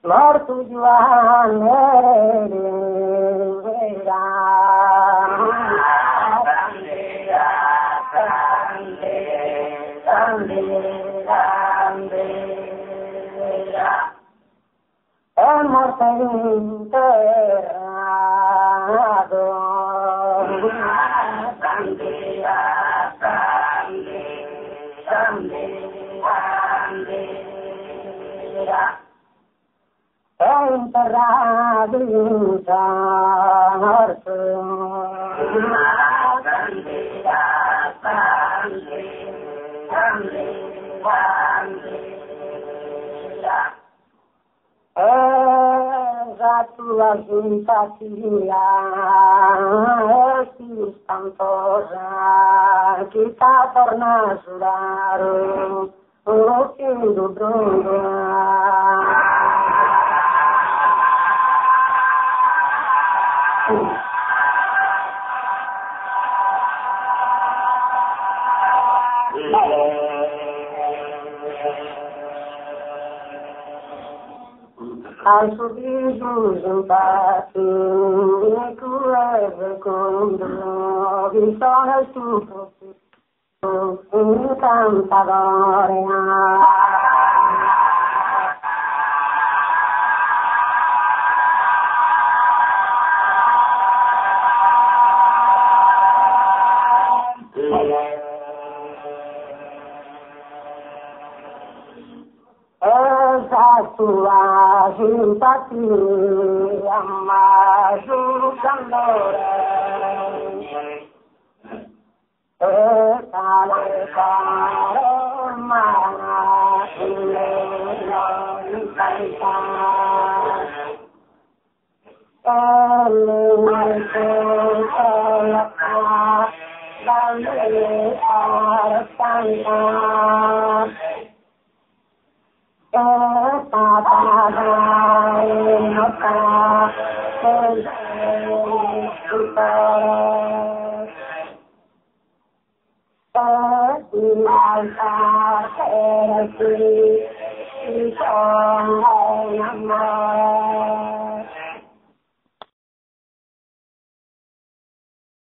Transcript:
Lor tujuan hemos enterrado enterrado a tua simpatia espantosa que está tornando a chorar o fim do mundo. Al subir un patio, tu es cuando sono il tuo un cantadore. Esa tua simpatia m'aiutandore esa le umana non canta